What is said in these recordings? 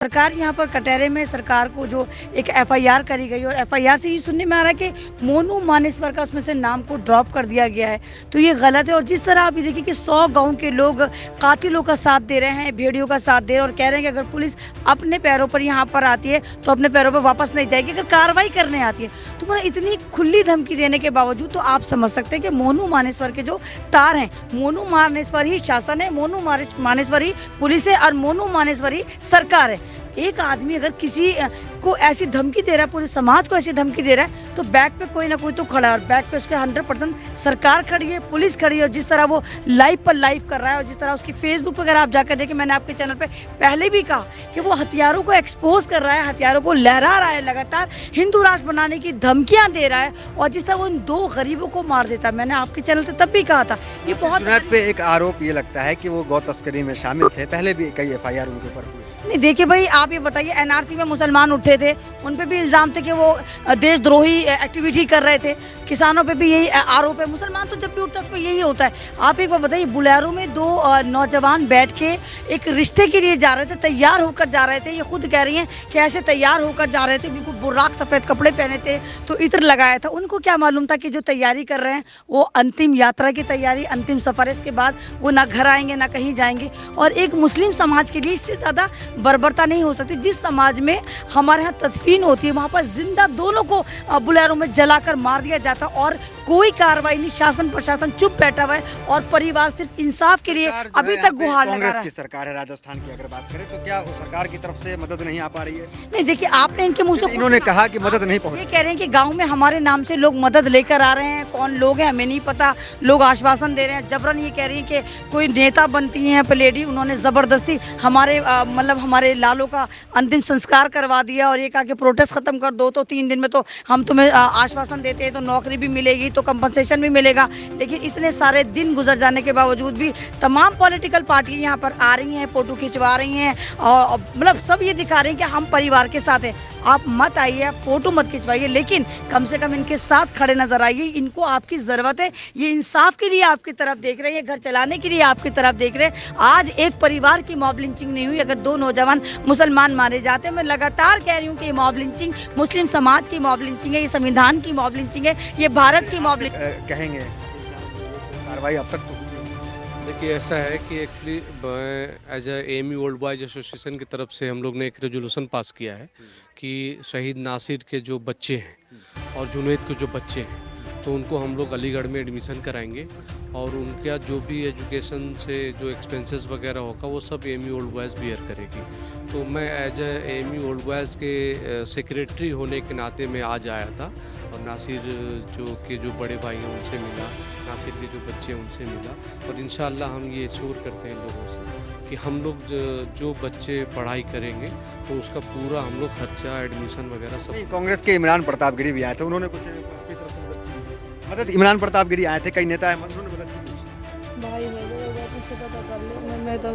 सरकार यहाँ पर कटहरे में सरकार को जो एक एफआईआर करी गई और एफआईआर से ये सुनने में आ रहा है कि मोनू मानेसर का उसमें से नाम को ड्रॉप कर दिया गया है, तो ये गलत है। और जिस तरह आप ये देखिए कि 100 गांव के लोग कातिलों का साथ दे रहे हैं, भेड़ियों का साथ दे रहे हैं और कह रहे हैं कि अगर पुलिस अपने पैरों पर यहाँ पर आती है तो अपने पैरों पर वापस नहीं जाएगी, अगर कार्रवाई करने आती है तो मतलब इतनी खुली धमकी देने के बावजूद तो आप समझ सकते हैं कि मोनू मानेसर के जो तार हैं, मोनू मानेसर ही शासन है, मोनू मानेसर ही पुलिस है और मोनू मानेसर ही सरकार है। एक आदमी अगर किसी को ऐसी धमकी दे रहा है, पूरे समाज को ऐसी धमकी दे रहा है, तो बैक पे कोई ना कोई तो खड़ा है और बैक पे उसके 100% सरकार खड़ी है, पुलिस खड़ी है। और जिस तरह वो लाइव कर रहा है और जिस तरह उसकी फेसबुक पर अगर आप जाकर देखें, मैंने आपके चैनल पे पहले भी कहा कि वो हथियारों को एक्सपोज कर रहा है, हथियारों को लहरा रहा है, लगातार हिंदू राष्ट्र बनाने की धमकियाँ दे रहा है और जिस तरह वो इन 2 गरीबों को मार देता है। मैंने आपके चैनल पर तब भी कहा था ये बहुत पे एक आरोप ये लगता है कि वो गौ तस्करी में शामिल थे, पहले भी कई एफआईआर उनके ऊपर हुई। नहीं देखिए भाई, आप ये बताइए एनआरसी में मुसलमान उठे थे, उन पे भी इल्ज़ाम थे कि वो देशद्रोही एक्टिविटी कर रहे थे, किसानों पे भी यही आरोप है। मुसलमान तो जब भी उठता है तो यही होता है। आप एक बार बताइए, बुलेरो में 2 नौजवान बैठ के एक रिश्ते के लिए जा रहे थे, तैयार होकर जा रहे थे। ये खुद कह रही हैं कि ऐसे तैयार होकर जा रहे थे, बिल्कुल बुर्राक सफ़ेद कपड़े पहने थे, तो इत्र लगाया था। उनको क्या मालूम था कि जो तैयारी कर रहे हैं वो अंतिम यात्रा की तैयारी, अंतिम सफ़र है, इसके बाद वो ना घर आएंगे ना कहीं जाएंगे। और एक मुस्लिम समाज के लिए इससे ज़्यादा बर्बरता नहीं हो सकती। जिस समाज में हमारे यहाँ तदफीन होती है, वहाँ पर जिंदा दोनों को बुलेरो में जलाकर मार दिया जाता और कोई कार्रवाई नहीं, शासन प्रशासन चुप बैठा हुआ है और परिवार सिर्फ इंसाफ के लिए अभी तक गुहार लगा रहा है। कांग्रेस की सरकार है राजस्थान की, अगर बात करें तो क्या वो सरकार की तरफ से मदद नहीं आ पा रही है? नहीं देखिए, आपने इनके मुंह से इन्होंने कहा कि मदद नहीं पहुंची। ये कह रहे हैं कि गांव में हमारे नाम से लोग मदद लेकर आ रहे हैं, कौन लोग हैं हमें नहीं पता, लोग आश्वासन दे रहे हैं जबरन। ये कह रही है कि कोई नेता बनती हैं पलेडी, उन्होंने ज़बरदस्ती हमारे मतलब हमारे लालों का अंतिम संस्कार करवा दिया और ये कहा कि प्रोटेस्ट खत्म कर दो तो 3 दिन में तो हम तुम्हें आश्वासन देते हैं, तो नौकरी भी मिलेगी, तो कंपनसेशन भी मिलेगा। लेकिन इतने सारे दिन गुजर जाने के बावजूद भी तमाम पॉलिटिकल पार्टी यहाँ पर आ रही हैं, फोटो खिंचवा रही हैं और मतलब सब ये दिखा रहे हैं कि हम परिवार के साथ हैं। आप मत आइए, आप फोटो मत खिंचवाइए, लेकिन कम से कम इनके साथ खड़े नजर आइए। इनको आपकी ज़रूरत है, ये इंसाफ के लिए आपकी तरफ देख रहे हैं, घर चलाने के लिए आपकी तरफ देख रहे हैं। आज एक परिवार की मॉब लिंचिंग नहीं हुई, अगर 2 नौजवान मुसलमान मारे जाते हैं। मैं लगातार कह रही हूँ कि ये मॉब लिंचिंग मुस्लिम समाज की मॉब लिंचिंग है, ये संविधान की मॉब लिंचिंग है, ये भारत की मॉब लिंचिंग कहेंगे कार्रवाई अब तक तो? देखिए ऐसा है कि actually as AMI old boys association की तरफ से हम लोग ने एक रेजोल्यूशन पास किया है कि शहीद नासिर के जो बच्चे हैं और जुनैद के जो बच्चे हैं तो उनको हम लोग अलीगढ़ में एडमिशन कराएंगे और उनका जो भी एजुकेशन से जो एक्सपेंसेस वगैरह होगा वो सब एमी ओल्ड बॉयज़ बियर करेगी। तो मैं एज एमी ओल्ड बॉयज़ के सेक्रेटरी होने के नाते मैं आज आया था और नासिर जो बड़े भाई हैं उनसे मिला, नासिर के जो बच्चे हैं उनसे मिला और इंशाअल्लाह हम ये श्योर करते हैं लोगों से कि हम लोग जो बच्चे पढ़ाई करेंगे तो उसका पूरा हम लोग खर्चा एडमिशन वगैरह सब। कांग्रेस के इमरान प्रताप गिरी भी आए थे, उन्होंने कुछ अपनी तरफ से मदद इमरान प्रताप गिरी आए थे, कई नेता है, उन्होंने मदद की? भाई पता कर लो, मैं तो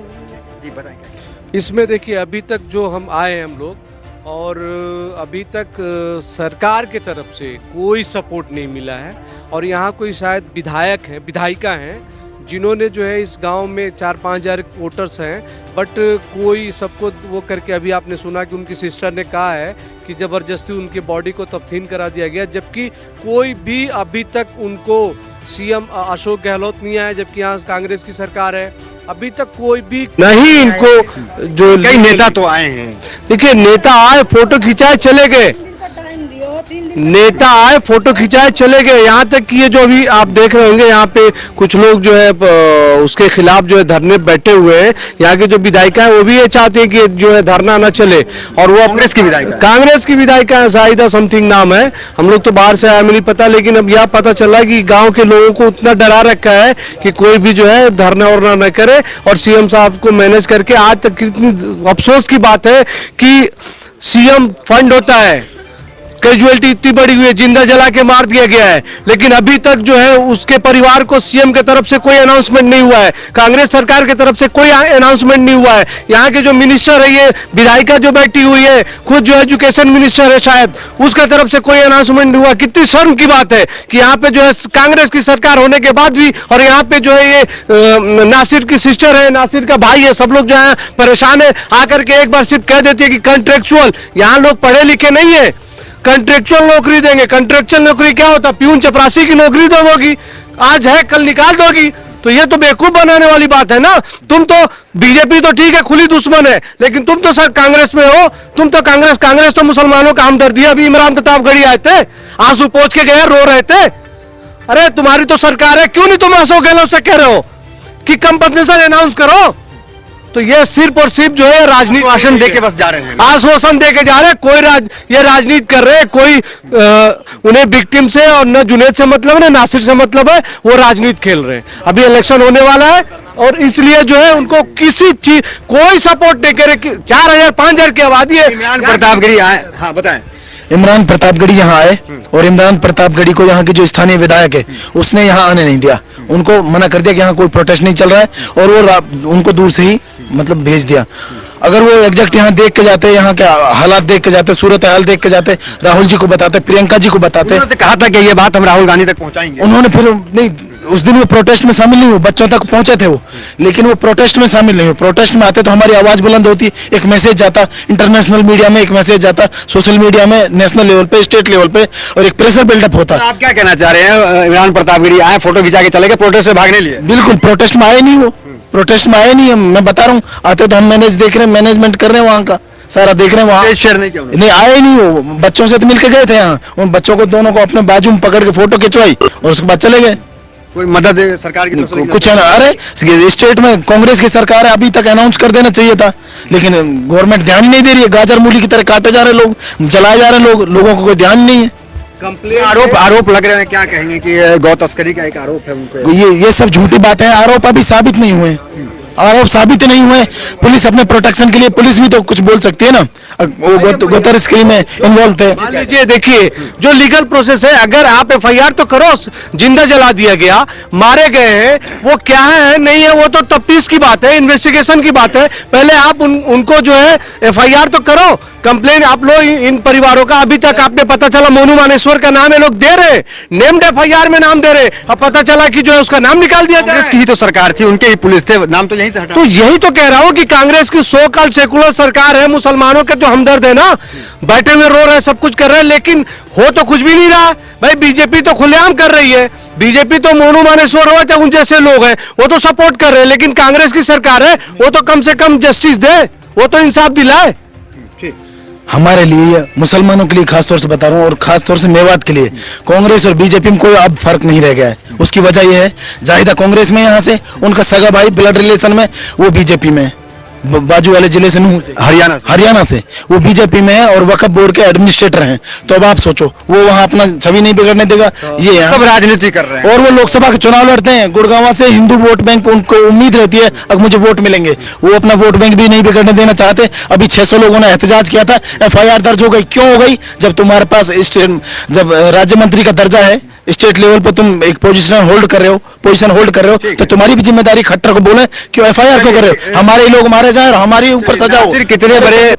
जी बताएं क्या? इसमें देखिए अभी तक जो हम आए हम लोग और अभी तक सरकार के तरफ से कोई सपोर्ट नहीं मिला है और यहाँ कोई शायद विधायक हैं, विधायिका हैं जिन्होंने जो है इस गांव में 4-5 हज़ार वोटर्स हैं, बट कोई सबको वो करके अभी आपने सुना कि उनकी सिस्टर ने कहा है कि ज़बरदस्ती उनके बॉडी को तब्दील करा दिया गया, जबकि कोई भी अभी तक उनको सीएम अशोक गहलोत नहीं आया, जबकि यहाँ कांग्रेस की सरकार है, अभी तक कोई भी नहीं। इनको जो कई नेता तो आए हैं, देखिए नेता आए, फोटो खिंचाए, चले गए, नेता आए, फोटो खिंचाए, चले गए। यहाँ तक कि ये जो अभी आप देख रहे होंगे यहाँ पे कुछ लोग जो है उसके खिलाफ जो है धरने बैठे हुए हैं। यहाँ के जो विधायिका है वो भी ये चाहते हैं कि जो है धरना ना चले और वो कांग्रेस की विधायिका है, शाहिदा समथिंग नाम है, हम लोग तो बाहर से आए, हमें नहीं पता, लेकिन अब यह पता चला है कि गाँव के लोगों को उतना डरा रखा है कि कोई भी जो है धरना वरना न करे और सीएम साहब को मैनेज करके आज तक कितनी अफसोस की बात है कि सीएम फंड होता है, कैजुअलिटी इतनी बड़ी हुई है, जिंदा जला के मार दिया गया है, लेकिन अभी तक जो है उसके परिवार को सीएम के तरफ से कोई अनाउंसमेंट नहीं हुआ है, कांग्रेस सरकार की तरफ से कोई अनाउंसमेंट नहीं हुआ है। यहाँ के जो मिनिस्टर है, ये विधायिका जो बैठी हुई है, खुद जो एजुकेशन मिनिस्टर है शायद, उसका तरफ से कोई अनाउंसमेंट नहीं हुआ। कितनी शर्म की बात है कि यहाँ पे जो है कांग्रेस की सरकार होने के बाद भी, और यहाँ पे जो है ये नासिर की सिस्टर है, नासिर का भाई है, सब लोग जो है परेशान है। आकर के एक बार सिर्फ कह देती है कि कंट्रेक्चुअल, यहाँ लोग पढ़े लिखे नहीं है, कंट्रेक्चुअल नौकरी देंगे। कंट्रेक्चुअल नौकरी क्या होता है? प्यून चपरासी की नौकरी दोगी, आज है कल निकाल दोगी। तो ये तो बेवकूफ बनाने वाली बात है ना। तुम तो बीजेपी तो ठीक है, खुली दुश्मन है, लेकिन तुम तो सर कांग्रेस में हो, तुम तो कांग्रेस तो मुसलमानों का हमदर्दी है। अभी इमरान प्रतापगढ़ी आए थे, आंसू पोंछ के गए, रो रहे थे। अरे तुम्हारी तो सरकार है, क्यों नहीं तुम अशोक गहलोत से कह रहे हो कि कंपनसेशन अनाउंस करो? तो ये सिर्फ और सिर्फ जो है राजनीति आश्वासन दे के बस जा रहे हैं, आश्वासन दे के जा रहे हैं। ये राजनीति कर रहे हैं, कोई उन्हें विक्टिम से और न जुनैद से मतलब है, न नासिर से मतलब है, वो राजनीति खेल रहे हैं। अभी इलेक्शन होने वाला है और इसलिए जो है उनको किसी चीज कोई सपोर्ट नहीं करे। 4000 5000 की आबादी है। इमरान प्रतापगढ़ी आए, हाँ बताएं। इमरान प्रतापगढ़ी यहाँ आए और इमरान प्रतापगढ़ी को यहाँ के जो स्थानीय विधायक है उसने यहाँ आने नहीं दिया, उनको मना कर दिया कि यहाँ कोई प्रोटेस्ट नहीं चल रहा है, और वो उनको दूर से ही मतलब भेज दिया। अगर वो एग्जैक्ट यहाँ देख के जाते, यहाँ के हालात देख के जाते, सूरत हाल देख के जाते, राहुल जी को बताते, प्रियंका जी को बताते। उन्होंने कहा था कि ये बात हम राहुल गांधी तक पहुंचाएंगे। उन्होंने फिर नहीं, उस दिन वो प्रोटेस्ट में शामिल नहीं हुए, बच्चों तक पहुंचे थे वो, लेकिन वो प्रोटेस्ट में शामिल नहीं हुए। प्रोटेस्ट में आते तो हमारी आवाज बुलंद होती, एक मैसेज जाता, इंटरनेशनल मीडिया में एक मैसेज जाता, सोशल मीडिया में, नेशनल लेवल पे, स्टेट लेवल पे, और एक प्रेशर बिल्डअप होता। आप क्या कहना चाह रहे हैं? इमरान प्रतापगढ़ी आए, फोटो खिंचा के चले गए, प्रोटेस्ट से भागने लिए। बिल्कुल प्रोटेस्ट में आए नहीं, वो प्रोटेस्ट में आए नहीं। मैं बता रहा हूँ, आते तो हम देख रहे हैं, मैनेजमेंट कर रहे हैं वहाँ का, सारा देख रहे हैं वहाँ। शेयर नहीं किया उन्होंने? नहीं आए नहीं, वो बच्चों से तो मिलके गए थे यहाँ, उन बच्चों को दोनों को अपने बाजू में पकड़ के फोटो खिंचवाई और उसके बाद चले गए। कोई मदद सरकार की तरफ से कुछ है ना? अरे स्टेट में कांग्रेस की सरकार है, अभी तक अनाउंस कर देना चाहिए था, लेकिन गवर्नमेंट ध्यान ही नहीं दे रही है। गाजर मूली की तरह काटे जा रहे लोग, जलाए जा रहे लोगों को कोई ध्यान नहीं है। आरोप लग रहे हैं, क्या कहेंगे कि गौ तस्करी का एक आरोप है उन पे? ये सब झूठी बातें हैं, आरोप अभी साबित नहीं हुए, आरोप साबित नहीं हुए। पुलिस अपने प्रोटेक्शन के लिए, पुलिस भी तो कुछ बोल सकती है ना। वो गोतर स्कीम में इन्वॉल्व थे। मान लीजिए, देखिए जो लीगल प्रोसेस है, अगर आप एफआईआर तो करो, जिंदा जला दिया गया, मारे गए हैं, वो क्या है नहीं है वो तो तफ्तीश की बात है, इन्वेस्टिगेशन की बात है। पहले आप उनको जो है एफआईआर तो करो, कंप्लेन आप लो इन परिवारों का। अभी तक आपने पता चला मोनू मानेश्वर का नाम है, लोग दे रहे, नेम्ड एफआईआर में नाम दे रहे, अब पता चला कि जो है उसका नाम निकाल दिया। कांग्रेस की ही तो सरकार थी, उनके ही पुलिस थे, नाम तो यहीं से हटा। तो यही तो कह रहा हूं कि कांग्रेस की सो कॉल्ड सेकुलर सरकार है, मुसलमानों के जो हमदर्द है ना, बैठे हुए रो रहे हैं, सब कुछ कर रहे हैं, लेकिन हो तो कुछ भी नहीं रहा। भाई बीजेपी तो खुलेआम कर रही है, बीजेपी तो मोनू मानेश्वर हो चाहे उन जैसे लोग हैं वो तो सपोर्ट कर रहे हैं, लेकिन कांग्रेस की सरकार है वो तो कम से कम जस्टिस दे, वो तो इंसाफ दिलाए। हमारे लिए, मुसलमानों के लिए खास तौर से बता रहा हूँ, और खास तौर से मेवात के लिए, कांग्रेस और बीजेपी में कोई अब फर्क नहीं रह गया है। उसकी वजह यह है, जाहिदा कांग्रेस में यहाँ से, उनका सगा भाई ब्लड रिलेशन में, वो बीजेपी में, बाजू वाले जिले से, नूह से, हरियाणा से वो बीजेपी में है और वक्फ बोर्ड के एडमिनिस्ट्रेटर हैं। तो अब आप सोचो, वो वहाँ अपना छवि नहीं बिगड़ने देगा। ये सब राजनीति कर रहे हैं और वो लोकसभा के चुनाव लड़ते हैं, गुड़गांव से हिंदू वोट बैंक, उनको उम्मीद रहती है अब मुझे वोट मिलेंगे, वो अपना वोट बैंक भी नहीं बिगड़ने देना चाहते। अभी 600 लोगों ने एहतजाज किया था, एफआईआर दर्ज हो गई। क्यों हो गई? जब तुम्हारे पास जब राज्य मंत्री का दर्जा है, स्टेट लेवल पर तुम एक पोजीशन होल्ड कर रहे हो, तो तुम्हारी भी जिम्मेदारी खट्टर को बोले क्यों एफआईआर क्यों कर रहे हो? हमारे लोग मारे जाए और हमारे ऊपर सजा हो। कितने बड़े